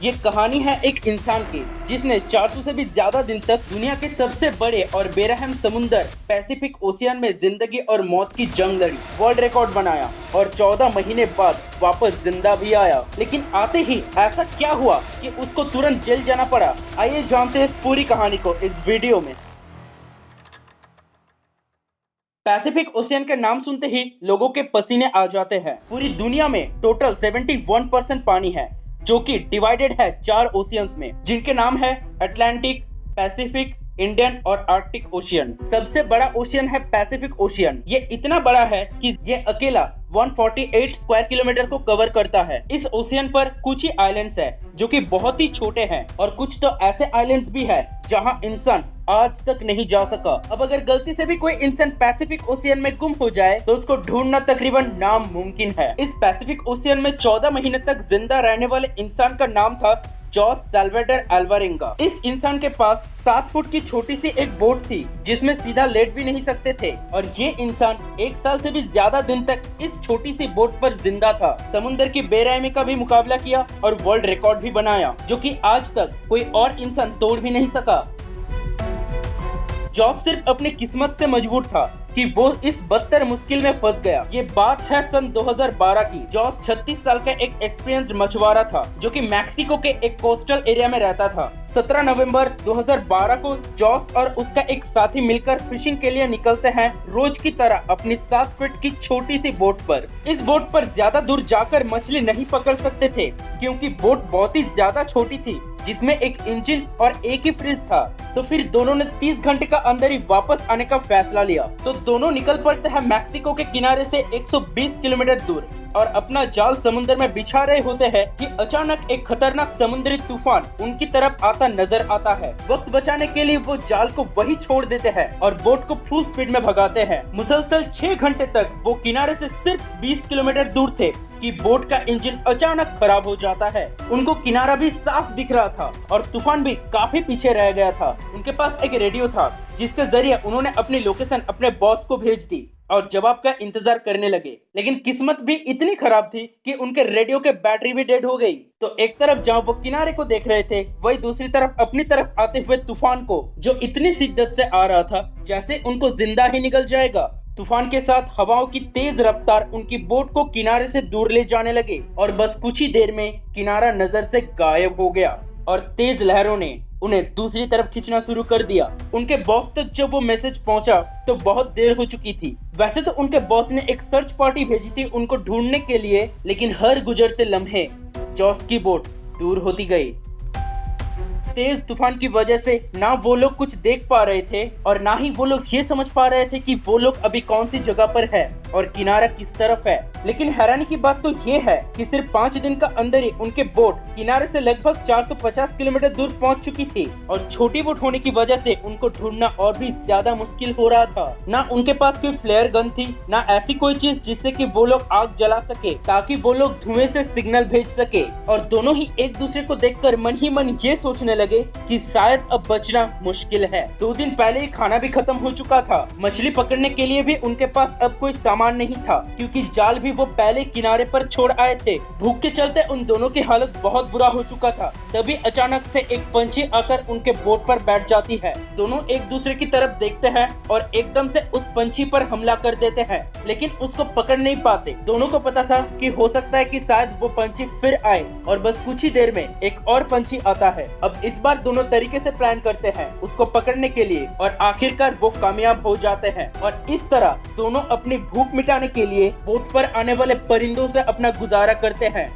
ये कहानी है एक इंसान की जिसने 400 से भी ज्यादा दिन तक दुनिया के सबसे बड़े और बेरहम समुंदर पैसिफिक ओशियन में जिंदगी और मौत की जंग लड़ी, वर्ल्ड रिकॉर्ड बनाया और 14 महीने बाद वापस जिंदा भी आया। लेकिन आते ही ऐसा क्या हुआ कि उसको तुरंत जेल जाना पड़ा? आइए जानते हैं इस पूरी कहानी को इस वीडियो में। पैसिफिक ओशियन के नाम सुनते ही लोगों के पसीने आ जाते हैं। पूरी दुनिया में टोटल 71% पानी है, जो कि डिवाइडेड है 4 ओशियंस में, जिनके नाम है अटलांटिक, पैसिफिक, इंडियन और आर्कटिक ओशियन। सबसे बड़ा ओशियन है पैसिफिक ओशियन। ये इतना बड़ा है कि ये अकेला 148 स्क्वायर किलोमीटर को कवर करता है। इस ओशियन पर कुछ ही आइलैंड्स है जो कि बहुत ही छोटे हैं और कुछ तो ऐसे आइलैंड्स भी है जहां इंसान आज तक नहीं जा सका। अब अगर गलती से भी कोई इंसान पैसिफिक ओशियन में गुम हो जाए तो उसको ढूंढना तकरीबन नामुमकिन है। इस पैसिफिक ओशियन में 14 महीने तक जिंदा रहने वाले इंसान का नाम था जॉस सैल्वाडोर अल्वारेंगा। इस इंसान के पास 7 फुट की छोटी सी एक बोट थी जिसमें सीधा लेट भी नहीं सकते थे और ये इंसान 1 साल से भी ज्यादा दिन तक इस छोटी सी बोट पर जिंदा था। समुद्र की बेरहमी का भी मुकाबला किया और वर्ल्ड रिकॉर्ड भी बनाया, जो कि आज तक कोई और इंसान तोड़ भी नहीं सका। जॉस सिर्फ अपनी किस्मत से मजबूर था कि वो इस बदतर मुश्किल में फंस गया। ये बात है सन 2012 की। जॉस 36 साल का एक एक्सपीरियंस्ड मछुआरा था जो कि मैक्सिको के एक कोस्टल एरिया में रहता था। 17 नवंबर 2012 को जॉस और उसका एक साथी मिलकर फिशिंग के लिए निकलते हैं, रोज की तरह अपनी 7 फीट की छोटी सी बोट पर। इस बोट पर ज्यादा दूर जाकर मछली नहीं पकड़ सकते थे क्योंकि बोट बहुत ही ज्यादा छोटी थी, जिसमें एक इंजन और एक ही फ्रिज था। तो फिर दोनों ने 30 घंटे का अंदर ही वापस आने का फैसला लिया। तो दोनों निकल पड़ते हैं मैक्सिको के किनारे से 120 किलोमीटर दूर और अपना जाल समुद्र में बिछा रहे होते हैं कि अचानक एक खतरनाक समुद्री तूफान उनकी तरफ आता नजर आता है। वक्त बचाने के लिए वो जाल को वहीं छोड़ देते हैं और बोट को फुल स्पीड में भगाते हैं। मुसलसल 6 घंटे तक वो किनारे से सिर्फ 20 किलोमीटर दूर थे कि बोट का इंजन अचानक खराब हो जाता है। उनको किनारा भी साफ दिख रहा था और तूफान भी काफी पीछे रह गया था। उनके पास एक रेडियो था जिसके जरिए उन्होंने अपनी लोकेशन अपने बॉस को भेज दी और जवाब का इंतजार करने लगे। लेकिन किस्मत भी इतनी खराब थी कि उनके रेडियो के बैटरी भी डेड हो गई। तो एक तरफ जहां वो किनारे को देख रहे थे, वही दूसरी तरफ अपनी तरफ आते हुए तूफान को, जो इतनी शिद्दत से आ रहा था जैसे उनको जिंदा ही निकल जाएगा। तूफान के साथ हवाओं की तेज रफ्तार उनकी बोट को किनारे से दूर ले जाने लगे और बस कुछ ही देर में किनारा नजर से गायब हो गया और तेज लहरों ने उन्हें दूसरी तरफ खींचना शुरू कर दिया। उनके बॉस तक जब वो मैसेज पहुंचा तो बहुत देर हो चुकी थी। वैसे तो उनके बॉस ने एक सर्च पार्टी भेजी थी उनको ढूंढने के लिए, लेकिन हर गुजरते लम्हे जॉस की बोट दूर होती गई। तेज तूफान की वजह से ना वो लोग कुछ देख पा रहे थे और ना ही वो लोग ये समझ पा रहे थे कि वो लोग अभी कौन सी जगह पर है और किनारा किस तरफ है। लेकिन हैरानी की बात तो ये है कि सिर्फ 5 दिन का अंदर ही उनके बोट किनारे से लगभग 450 किलोमीटर दूर पहुंच चुकी थी और छोटी बोट होने की वजह से उनको ढूंढना और भी ज्यादा मुश्किल हो रहा था। ना उनके पास कोई फ्लेयर गन थी, ना ऐसी कोई चीज जिससे कि वो लोग आग जला सके ताकि वो लोग धुएं से सिग्नल भेज सके। और दोनों ही एक दूसरे को देखकर मन ही मन ये सोचने लगे कि शायद अब बचना मुश्किल है। 2 दिन पहले ही खाना भी खत्म हो चुका था। मछली पकड़ने के लिए भी उनके पास अब कोई सामान नहीं था क्योंकि जाल भी वो पहले किनारे पर छोड़ आए थे। भूख के चलते उन दोनों की हालत बहुत बुरा हो चुका था। तभी अचानक से एक पंछी आकर उनके बोट पर बैठ जाती है। दोनों एक दूसरे की तरफ देखते हैं और एकदम से उस पंछी पर हमला कर देते हैं, लेकिन उसको पकड़ नहीं पाते। दोनों को पता था कि हो सकता है कि शायद वो पंछी फिर आए और बस कुछ ही देर में एक और पंछी आता है। अब इस बार दोनों तरीके से प्लान करते हैं उसको पकड़ने के लिए और आखिरकार वो कामयाब हो जाते हैं और इस तरह दोनों अपनी भूख मिटाने के लिए बोट पर आने वाले परिंदों से अपना गुजारा करते हैं।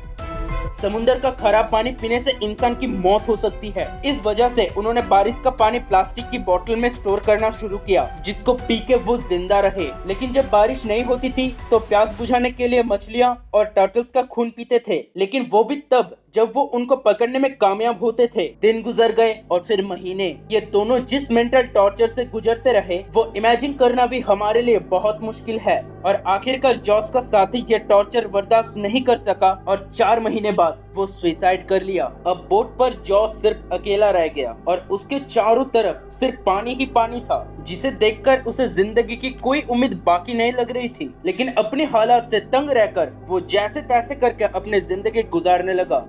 समुद्र का खराब पानी पीने से इंसान की मौत हो सकती है। इस वजह से उन्होंने बारिश का पानी प्लास्टिक की बोतल में स्टोर करना शुरू किया जिसको पी के वो जिंदा रहे। लेकिन जब बारिश नहीं होती थी तो प्यास बुझाने के लिए मछलियाँ और टर्टल्स का खून पीते थे, लेकिन वो भी तब जब वो उनको पकड़ने में कामयाब होते थे। दिन गुजर गए और फिर महीने। ये दोनों जिस मेंटल टॉर्चर से गुजरते रहे वो इमेजिन करना भी हमारे लिए बहुत मुश्किल है। और आखिरकार जॉस का साथी ये टॉर्चर बर्दाश्त नहीं कर सका और 4 महीने बाद वो सुसाइड कर लिया। अब बोट पर जॉस सिर्फ अकेला रह गया और उसके चारों तरफ सिर्फ पानी ही पानी था, जिसे देखकर उसे जिंदगी की कोई उम्मीद बाकी नहीं लग रही थी। लेकिन अपनी हालात से तंग रहकर वो जैसे तैसे करके अपनी जिंदगी गुजारने लगा।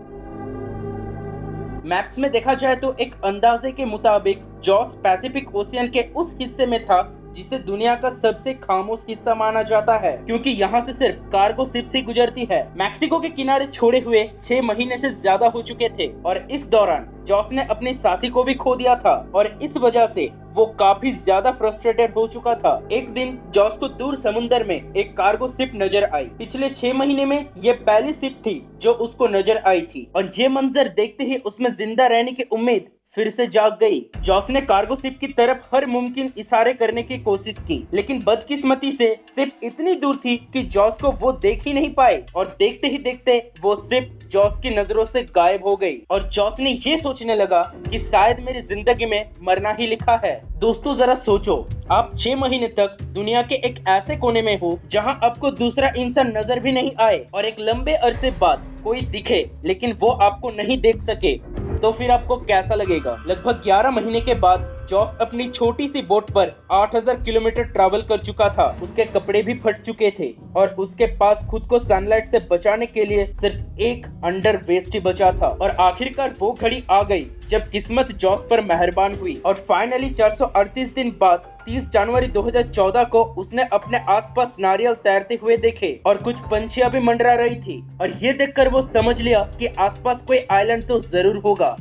मैप्स में देखा जाए तो एक अंदाजे के मुताबिक जॉस पैसिफिक ओशियन के उस हिस्से में था जिसे दुनिया का सबसे खामोश हिस्सा माना जाता है, क्योंकि यहाँ से सिर्फ कार्गो शिप ही गुजरती है। मैक्सिको के किनारे छोड़े हुए 6 महीने से ज्यादा हो चुके थे और इस दौरान जॉस ने अपने साथी को भी खो दिया था और इस वजह से वो काफी ज्यादा फ्रस्ट्रेटेड हो चुका था। एक दिन जॉस को दूर समुंदर में एक कार्गो शिप नजर आई। पिछले 6 महीने में ये पहली शिप थी जो उसको नजर आई थी और ये मंजर देखते ही उसमें जिंदा रहने की उम्मीद फिर से जाग गई। जॉस ने कार्गो शिप की तरफ हर मुमकिन इशारे करने की कोशिश की, लेकिन बदकिस्मती से शिप इतनी दूर थी कि जॉस को वो देख ही नहीं पाए और देखते ही देखते वो शिप जॉस की नजरों से गायब हो गई और जॉस ने ये सोचने लगा कि शायद मेरी जिंदगी में मरना ही लिखा है। दोस्तों जरा सोचो, आप 6 महीने तक दुनिया के एक ऐसे कोने में हो जहां आपको दूसरा इंसान नजर भी नहीं आए और एक लंबे अरसे बाद कोई दिखे लेकिन वो आपको नहीं देख सके, तो फिर आपको कैसा लगेगा। लगभग 11 महीने के बाद जॉस अपनी छोटी सी बोट पर 8000 किलोमीटर ट्रैवल कर चुका था। उसके कपड़े भी फट चुके थे और उसके पास खुद को सनलाइट से बचाने के लिए सिर्फ एक अंडर वेस्ट ही बचा था। और आखिरकार वो घड़ी आ गई जब किस्मत जॉस पर मेहरबान हुई और फाइनली 438 दिन बाद 30 जनवरी 2014 को उसने अपने आसपास नारियल तैरते हुए देखे और कुछ पंछियां भी मंडरा रही थी और ये देखकर वो समझ लिया कि आसपास कोई आइलैंड तो जरूर होगा।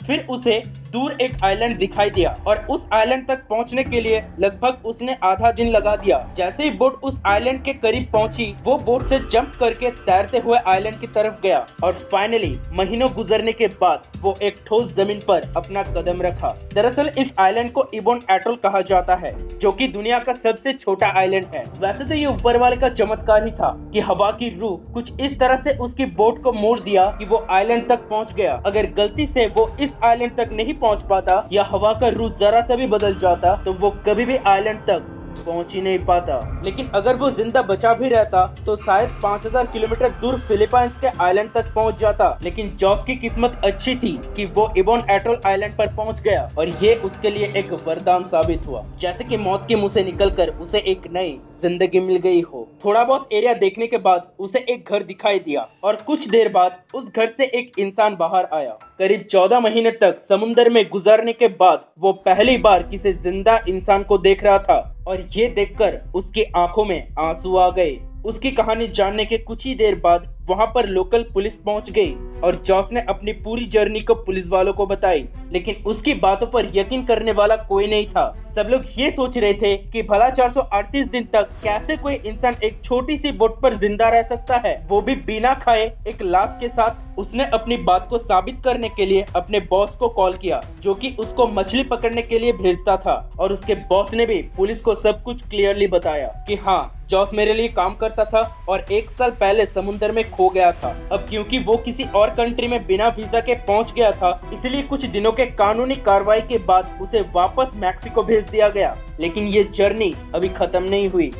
फिर उसे दूर एक आइलैंड दिखाई दिया और उस आइलैंड तक पहुंचने के लिए लगभग उसने आधा दिन लगा दिया। जैसे ही बोट उस आइलैंड के करीब पहुंची, वो बोट से जंप करके तैरते हुए आइलैंड की तरफ गया और फाइनली महीनों गुजरने के बाद वो एक ठोस जमीन पर अपना कदम रखा। दरअसल इस आइलैंड को इबोन एटोल कहा जाता है, जो कि दुनिया का सबसे छोटा आइलैंड है। वैसे तो ये ऊपर वाले का चमत्कार ही था कि हवा की रूह कुछ इस तरह से उसकी बोट को मोड़ दिया कि वो आइलैंड तक पहुंच गया। अगर गलती से वो इस आइलैंड तक नहीं पहुंच पाता या हवा का रुख जरा सा भी बदल जाता तो वो कभी भी आइलैंड तक पहुंच ही नहीं पाता। लेकिन अगर वो जिंदा बचा भी रहता तो शायद 5000 किलोमीटर दूर फिलीपाइंस के आइलैंड तक पहुंच जाता। लेकिन जॉस की किस्मत अच्छी थी कि वो इबोन एटोल आइलैंड पर पहुंच गया और ये उसके लिए एक वरदान साबित हुआ, जैसे कि मौत के मुंह से निकलकर उसे एक नई जिंदगी मिल गई हो। थोड़ा बहुत एरिया देखने के बाद उसे एक घर दिखाई दिया और कुछ देर बाद उस घर से एक इंसान बाहर आया। करीब 14 महीने तक समुंदर में गुजारने के बाद वो पहली बार किसी जिंदा इंसान को देख रहा था और ये देखकर उसकी आंखों में आंसू आ गए। उसकी कहानी जानने के कुछ ही देर बाद वहां पर लोकल पुलिस पहुंच गई और जॉस ने अपनी पूरी जर्नी को पुलिस वालों को बताई, लेकिन उसकी बातों पर यकीन करने वाला कोई नहीं था। सब लोग ये सोच रहे थे कि भला 438 दिन तक कैसे कोई इंसान एक छोटी सी बोट पर जिंदा रह सकता है, वो भी बिना खाए एक लाश के साथ। उसने अपनी बात को साबित करने के लिए अपने बॉस को कॉल किया, जो कि उसको मछली पकड़ने के लिए भेजता था और उसके बॉस ने भी पुलिस को सब कुछ क्लियरली बताया कि हाँ, जॉस मेरे लिए काम करता था और 1 साल पहले समुद्र में खो गया था। अब क्योंकि वो किसी और कंट्री में बिना वीजा के पहुंच गया था, इसलिए कुछ दिनों के कानूनी कार्रवाई के बाद उसे वापस मैक्सिको भेज दिया गया। लेकिन ये जर्नी अभी खत्म नहीं हुई।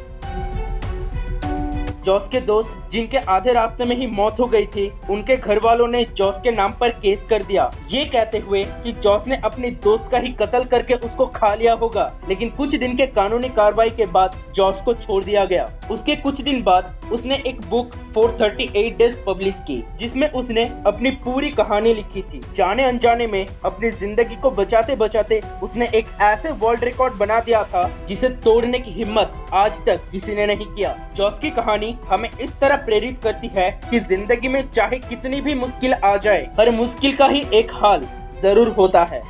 जॉस के दोस्त जिनके आधे रास्ते में ही मौत हो गई थी, उनके घर वालों ने जॉस के नाम पर केस कर दिया, ये कहते हुए कि जॉस ने अपने दोस्त का ही कत्ल करके उसको खा लिया होगा। लेकिन कुछ दिन के कानूनी कार्रवाई के बाद जॉस को छोड़ दिया गया। उसके कुछ दिन बाद उसने एक बुक 438 डेज पब्लिश की, जिसमें उसने अपनी पूरी कहानी लिखी थी। जाने अनजाने में अपनी जिंदगी को बचाते बचाते उसने एक ऐसे वर्ल्ड रिकॉर्ड बना दिया था जिसे तोड़ने की हिम्मत आज तक किसी ने नहीं किया। जॉस की कहानी हमें इस तरह प्रेरित करती है कि जिंदगी में चाहे कितनी भी मुश्किल आ जाए, हर मुश्किल का ही एक हाल जरूर होता है।